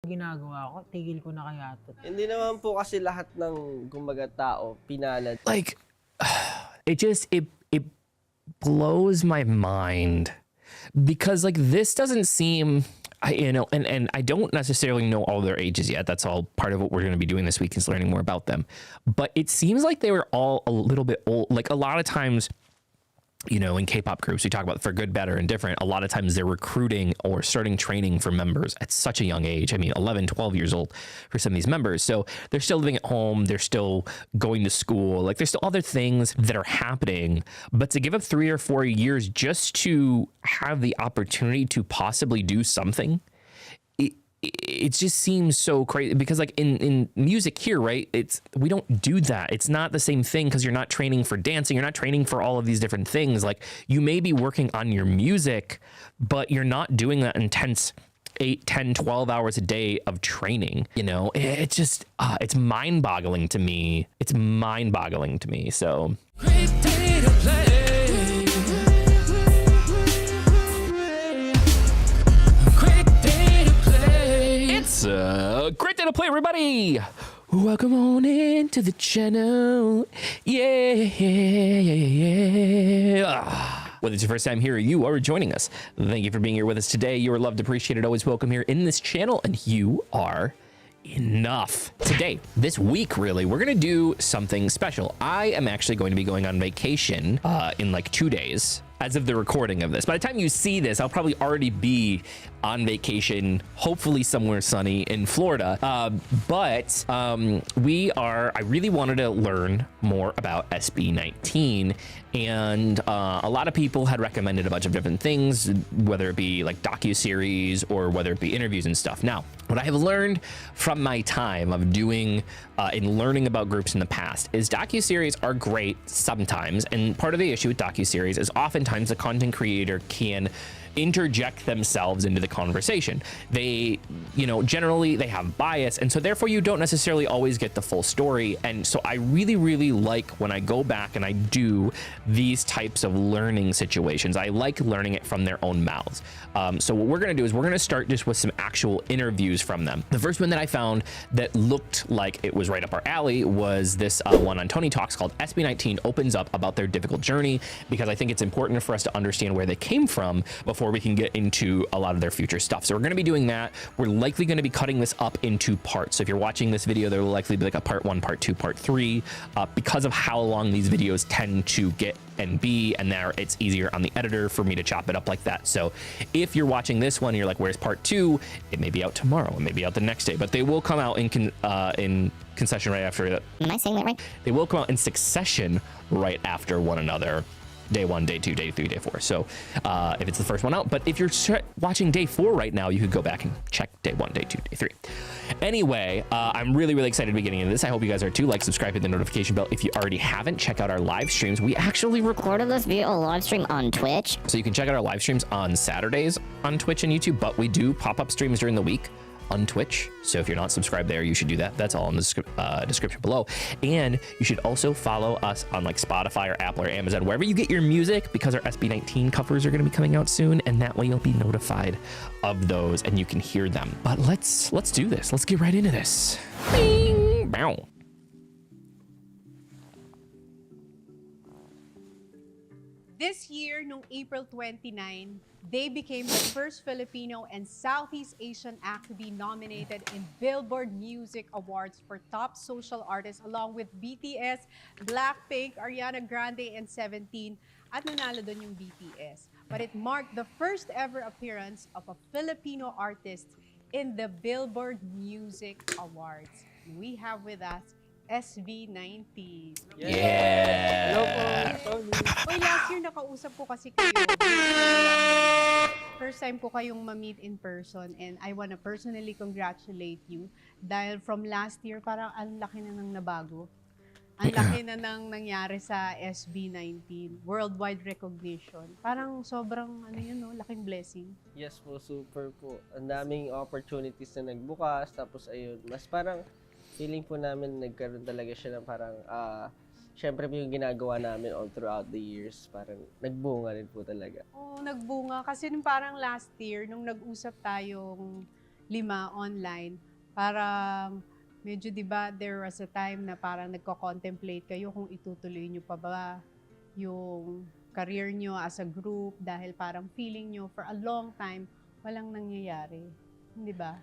ginagawa ko, tigil ko na kaya to. Hindi naman po kasi lahat ng gumaga tao pinalad. Like, it blows my mind because like this doesn't seem, and I don't necessarily know all their ages yet. That's all part of what we're going to be doing this week is learning more about them. But it seems like they were all a little bit old. Like a lot of times, in K-pop groups, we talk about for good, better, and different. A lot of times they're recruiting or starting training for members at such a young age. I mean, 11, 12 years old for some of these members. So they're still living at home. They're still going to school. Like there's still other things that are happening. But to give up 3 or 4 years just to have the opportunity to possibly do something, it just seems so crazy because like in music here, right? We don't do that. It's not the same thing because you're not training for dancing. You're not training for all of these different things. Like you may be working on your music, but you're not doing that intense 8, 10, 12 hours a day of training. It's just, it's mind boggling to me. It's mind boggling to me. So. Great day to play. It's a great day to play, everybody. Welcome on into the channel. Yeah. Whether it's your first time here or you are joining us, thank you for being here with us today. You are loved, appreciated, always welcome here in this channel, and you are enough. Today, this week, really, we're gonna do something special. I am actually going to be going on vacation in like 2 days. As of the recording of this. By the time you see this, I'll probably already be on vacation, hopefully somewhere sunny in Florida. But I really wanted to learn more about SB19. And a lot of people had recommended a bunch of different things, whether it be like docuseries or whether it be interviews and stuff. Now, what I have learned from my time of doing and learning about groups in the past is docuseries are great sometimes. And part of the issue with docuseries is oftentimes the content creator can interject themselves into the conversation. They, generally they have bias, and so therefore you don't necessarily always get the full story. And so I really, really like when I go back and I do these types of learning situations. I like learning it from their own mouths. So what we're gonna do is we're gonna start just with some actual interviews from them. The first one that I found that looked like it was right up our alley was this one on Toni Talks called SB19 Opens Up About Their Difficult Journey, because I think it's important for us to understand where they came from before we can get into a lot of their future stuff. So we're going to be doing that. We're likely going to be cutting this up into parts. So if you're watching this video, there will likely be like a part 1, part 2, part 3, because of how long these videos tend to get and be, and there it's easier on the editor for me to chop it up like that. So if you're watching this one, you're like, where's part 2? It may be out tomorrow, it may be out the next day, but they will come out in concession right after that. Am I saying that right? They will come out in succession right after one another. Day 1, day 2, day 3, day 4. So if it's the first one out, but if you're watching day 4 right now, you could go back and check day 1, day 2, day 3. Anyway, I'm really, really excited to be getting into this. I hope you guys are too. Like, subscribe, hit the notification bell. If you already haven't, check out our live streams. We actually recorded this via a live stream on Twitch. So you can check out our live streams on Saturdays on Twitch and YouTube, but we do pop-up streams during the week on Twitch. So if you're not subscribed there, you should do that. That's all in the description below. And you should also follow us on like Spotify or Apple or Amazon, wherever you get your music, because our SB19 covers are going to be coming out soon, and that way you'll be notified of those and you can hear them. But let's do this. Let's get right into this. Bing, bow. This year, noong April 29, they became the first Filipino and Southeast Asian act to be nominated in Billboard Music Awards for Top Social Artists, along with BTS, Blackpink, Ariana Grande, and 17. At nanalo doon yung BTS. But it marked the first ever appearance of a Filipino artist in the Billboard Music Awards. We have with us SB19. Yeah! Hello po, Toni. Uy, last year nakausap ko kasi kayo. First time ko kayong ma-meet in person, and I wanna personally congratulate you dahil from last year parang ang laki na nang nabago. Ang laki na nang nangyari sa SB19, worldwide recognition. Parang sobrang laking blessing. Yes po, super po. Ang daming opportunities na nagbukas, tapos ayun, mas parang feeling po namin nagkaroon talaga siya ng parang, syempre po yung ginagawa namin all throughout the years, parang nagbunga rin po talaga. Oo, nagbunga. Kasi nung parang last year, nung nag-usap tayong online, parang medyo 'di ba there was a time na parang nagko-contemplate kayo kung itutuloy niyo pa ba yung career niyo as a group dahil parang feeling niyo for a long time walang nangyayari, 'di ba?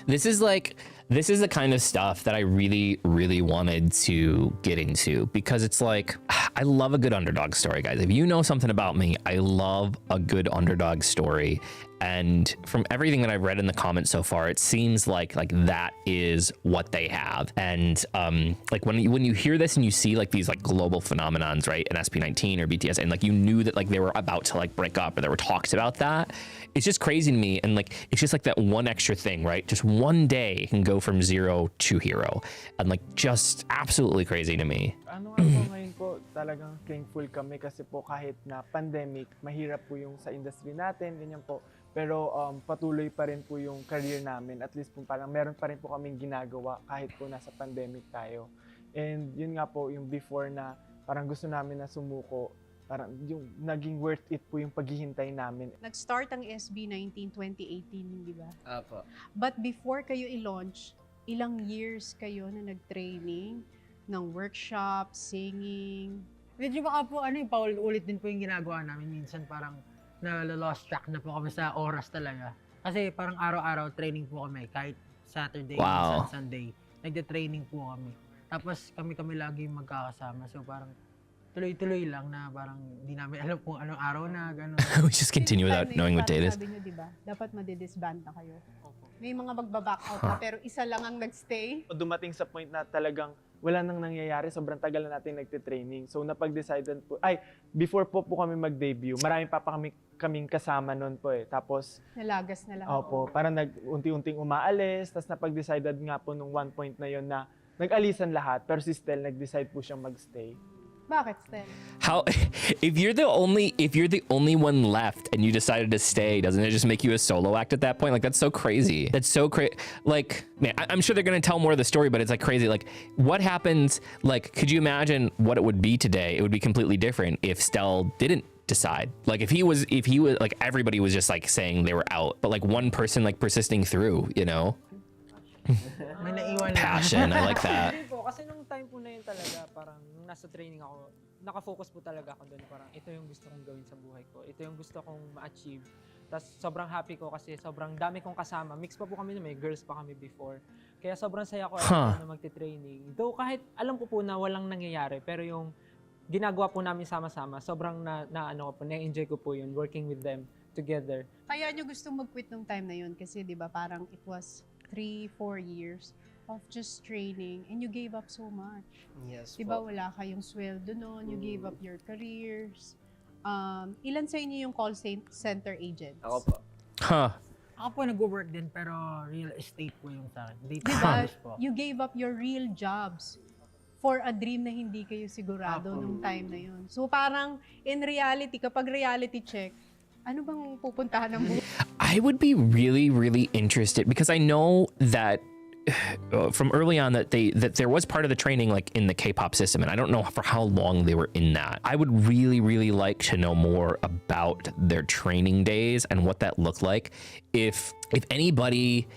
This is the kind of stuff that I really, really wanted to get into because it's like, I love a good underdog story, guys. If you know something about me, I love a good underdog story. And from everything that I've read in the comments so far, it seems like that is what they have. And like when you hear this and you see like these like global phenomenons, right, in SB19 or BTS, and like you knew that like they were about to like break up or there were talks about that, it's just crazy to me. And like it's just like that one extra thing, right? Just one day can go from zero to hero, and like just absolutely crazy to me. Ano nga po ngayon po, talagang thankful kami kasi po kahit na pandemic, mahirap po yung sa industry natin, ganyan po. Pero patuloy pa rin po yung career namin. At least po parang meron pa rin po kaming ginagawa kahit po nasa pandemic tayo. And yun nga po yung before na parang gusto namin na sumuko, parang yung naging worth it po yung paghihintay namin. Nag-start ang SB19 2018, di ba? Apo. But before kayo i-launch, ilang years kayo na nag-training ng workshop, singing? Medyo baka po, paulit-ulit din po yung ginagawa namin. Minsan parang na-lost track na po kami sa oras talaga. Kasi parang araw-araw training po kami. Kahit Saturday, Wow. minsan Sunday. Nagde-training po kami. Tapos kami lagi magkakasama. So parang tuloy-tuloy lang na parang hindi namin alam kung anong araw na, gano'n. We just continue without knowing what date is. Sabi nyo, di ba? Dapat madidisband na kayo. May mga magbaback out na, pero isa lang ang nagstay. Dumating sa point na talagang wala nang nangyayari, sobrang tagal na natin nagte-training. So napag-decidean po, before po kami mag-debut, marami pa kaming kasama noon po eh. Tapos, Nalagas na lang. opo, parang unti-unting umaalis, tapos napag-decided nga po nung one point na yon na nag-alisan lahat, pero si Stel nag-decide po siyang mag-stay. Bakit, Stel? How if you're the only one left and you decided to stay, doesn't it just make you a solo act at that point? Like that's so crazy. That's so crazy. Like, man, I'm sure they're gonna tell more of the story, but it's like crazy. Like, what happens? Like, could you imagine what it would be today? It would be completely different if Stel didn't decide. Like, if he was like everybody was just like saying they were out, but like one person like persisting through, you know? May naiwan na. Passion. I like that. Hindi po, kasi nung time po na yun talaga, parang nung nasa training ako, nakafocus po talaga ako doon. Parang ito yung gusto kong gawin sa buhay ko. Ito yung gusto kong ma-achieve. Tapos sobrang happy ko kasi sobrang dami kong kasama. Mix pa po kami na may girls pa kami before. Kaya sobrang saya ko na magte-training. Though kahit alam ko po na walang nangyayari, pero yung ginagawa po namin sama-sama, sobrang na-enjoy ko po yun, working with them together. Kaya nyo gustong mag-quit nung time na yun kasi di ba parang it was 3-4 years of just training and you gave up so much. Yes Di ba po. wala kayong sweldo noon, you gave up your careers. Ilan sa inyo yung call center agents? Ako po. Huh. Ako po nag-work din pero real estate po yung sa akin. Data Di ba? science po. You gave up your real jobs for a dream na hindi kayo sigurado nung time na yun. So parang in reality, kapag reality check, ano bang pupuntahan ng buhay? I would be really, really interested because I know that from early on that there was part of the training like in the K-pop system, and I don't know for how long they were in that. I would really, really like to know more about their training days and what that looked like. If anybody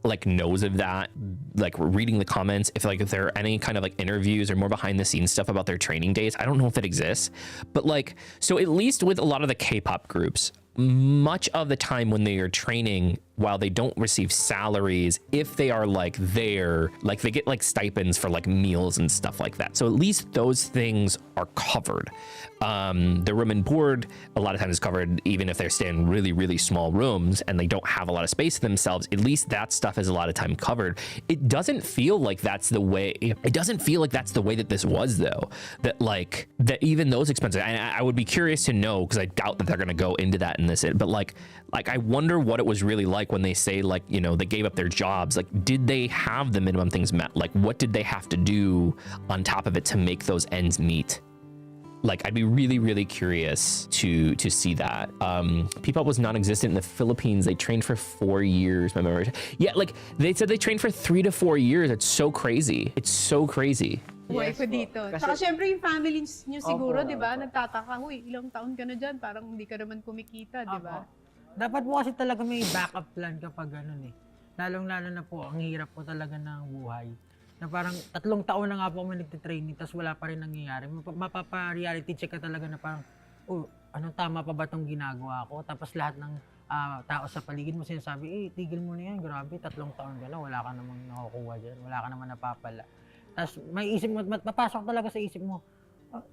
like knows of that, like reading the comments, if there are any kind of like interviews or more behind the scenes stuff about their training days, I don't know if it exists, but like, so at least with a lot of the K-pop groups, much of the time when they are training, while they don't receive salaries, if they are like there, like they get like stipends for like meals and stuff like that. So at least those things are covered. The room and board a lot of times is covered, even if they're staying in really, really small rooms and they don't have a lot of space to themselves. At least that stuff is a lot of time covered. It doesn't feel like that's the way. It doesn't feel like that's the way that this was though. That like that even those expenses. I would be curious to know because I doubt that they're gonna go into that in this. But like I wonder what it was really like when they say like, you know, they gave up their jobs. Like, did they have the minimum things met? Like, what did they have to do on top of it to make those ends meet? Like, I'd be really, really curious to see that. PPOP was non-existent in the Philippines. They trained for 4 years. My memory. Yeah, like they said they trained for 3 to 4 years. It's so crazy. It's so crazy. Buhay ko po. dito. Kasi- Saka syempre yung family nyo siguro, Opo, di ba? opo. Nagtataka, huy, ilang taon ka na dyan, parang hindi ka naman kumikita, di ba? Dapat po kasi talaga may backup plan kapag ganun eh. Lalong-lalo na po, ang hirap po talaga ng buhay. Na parang 3 taon na nga po kami nagtitraining tapos wala pa rin nangyayari. Mapapa-reality check ka talaga na parang, oh, anong tama pa ba itong ginagawa ko? Tapos lahat ng tao sa paligid mo sinasabi, tigil mo na yan, grabe, 3 taon ka na, wala ka namang nakukuha dyan, wala ka naman napapala. Tapos may isip mo, mapasok talaga sa isip mo,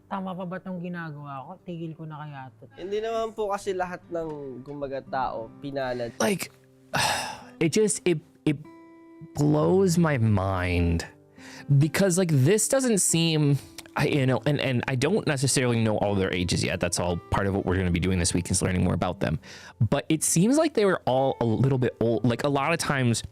tama pa ba itong ginagawa ko? Tigil ko na kaya ito. Hindi naman po kasi lahat ng gumaga tao pinalad. Like, it blows my mind because like this doesn't seem and I don't necessarily know all their ages yet. That's all part of what we're going to be doing this week is learning more about them. But it seems like they were all a little bit old. Like a lot of times,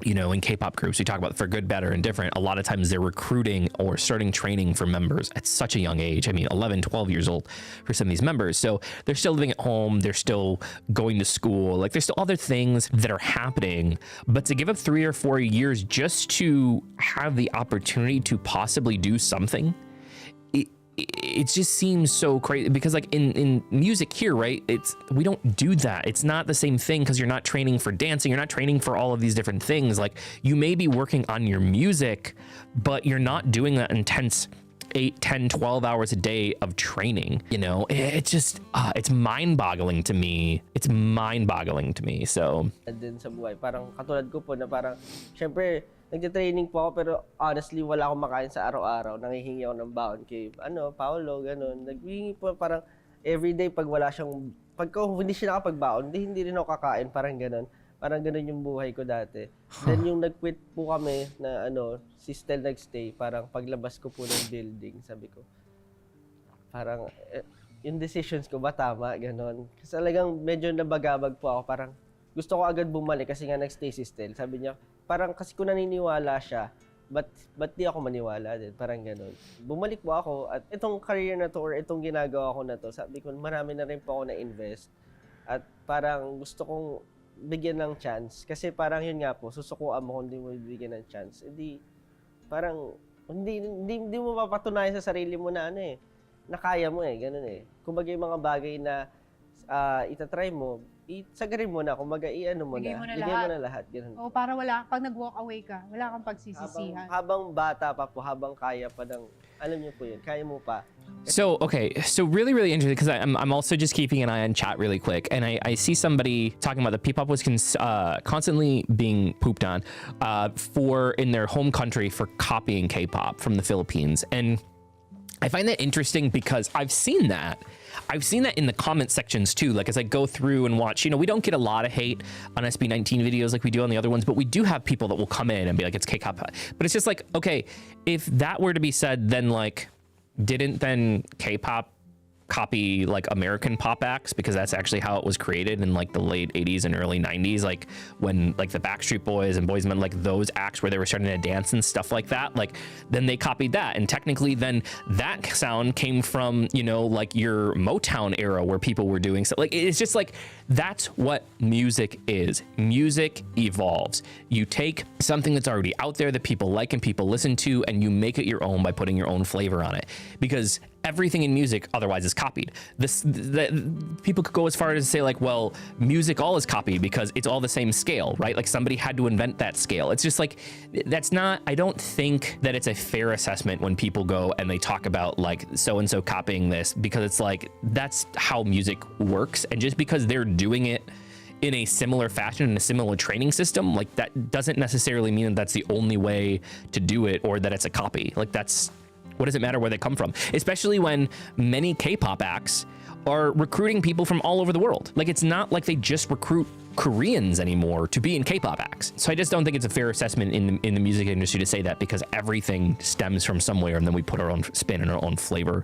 you know, in K-pop groups, we talk about for good, better, and different. A lot of times they're recruiting or starting training for members at such a young age. I mean, 11, 12 years old for some of these members. So they're still living at home. They're still going to school. Like there's still other things that are happening. But to give up 3 or 4 years just to have the opportunity to possibly do something, it just seems so crazy because like in music here, right, we don't do that. It's not the same thing because you're not training for dancing, you're not training for all of these different things. Like you may be working on your music, but you're not doing that intense 8, 10, 12 hours a day of training. You know, it's just it's mind-boggling to me. It's mind-boggling to me. So Din sa buhay, parang katulad ko po na parang syempre nagte-training po ako pero honestly wala akong makain sa araw-araw. Nanghihingi ako ng baon kay Paolo, ganun. Naghihingi po parang everyday pag wala siyang hindi siya nakapagbaon, hindi rin ako kakain, parang ganun. Parang ganun yung buhay ko dati. Then yung nag-quit po kami na si Stel nag-stay, parang paglabas ko po ng building, sabi ko, parang yung decisions ko ba tama, ganun. Kasi talagang medyo nabagabag po ako, parang gusto ko agad bumalik kasi nga nag-stay si Stel. Sabi niya, parang kasi kung naniniwala siya, ba't di ako maniwala din? Parang ganun. Bumalik po ako at itong career na to or itong ginagawa ko na to, sabi ko, marami na rin po ako na-invest. At parang gusto kong bigyan ng chance. Kasi parang yun nga po, susukuan mo kung hindi mo bibigyan ng chance. Hindi, parang, hindi mo mapatunayan sa sarili mo na na kaya mo ganun Kumbaga yung mga bagay na itatry mo, isagarin mo na, kumbaga Bigay mo na lahat. Ganun. O para pag nag-walk away ka, wala kang pagsisisihan. Habang bata pa po, habang kaya pa alam niyo po yun, kaya mo pa. So, okay, so really, really interesting because I'm also just keeping an eye on chat really quick. And I see somebody talking about the P-pop was constantly being pooped on in their home country for copying K-pop from the Philippines. And I find that interesting because I've seen that in the comment sections too. Like as I go through and watch, we don't get a lot of hate on SB19 videos like we do on the other ones, but we do have people that will come in and be like, it's K-pop. But it's just like, okay, if that were to be said, then like, didn't then K-pop copy like American pop acts, because that's actually how it was created in like the late 80s and early 90s, like when like the Backstreet Boys and Boys Men, like those acts where they were starting to dance and stuff like that, like then they copied that, and technically then that sound came from like your Motown era where people were doing so. Like it's just like that's what music is. Music evolves. You take something that's already out there that people like and people listen to, and you make it your own by putting your own flavor on it, because everything in music otherwise is copied. People could go as far as to say like, well, music all is copied because it's all the same scale, right? Like somebody had to invent that scale. It's just like, I don't think that it's a fair assessment when people go and they talk about like so-and-so copying this, because it's like, that's how music works. And just because they're doing it in a similar fashion, in a similar training system, like that doesn't necessarily mean that that's the only way to do it or that it's a copy. Like what does it matter where they come from? Especially when many K-pop acts are recruiting people from all over the world. Like it's not like they just recruit Koreans anymore to be in K-pop acts. So I just don't think it's a fair assessment in the music industry to say that, because everything stems from somewhere and then we put our own spin and our own flavor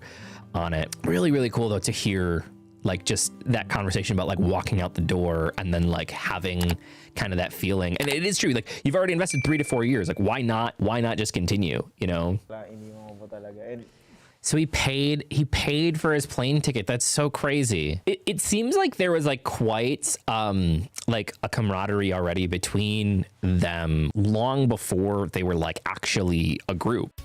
on it. Really, really cool though to hear like just that conversation about like walking out the door and then like having kind of that feeling. And it is true, like you've already invested 3 to 4 years. Like why not just continue, So he paid for his plane ticket. That's so crazy. It seems like there was like quite like a camaraderie already between them long before they were like actually a group.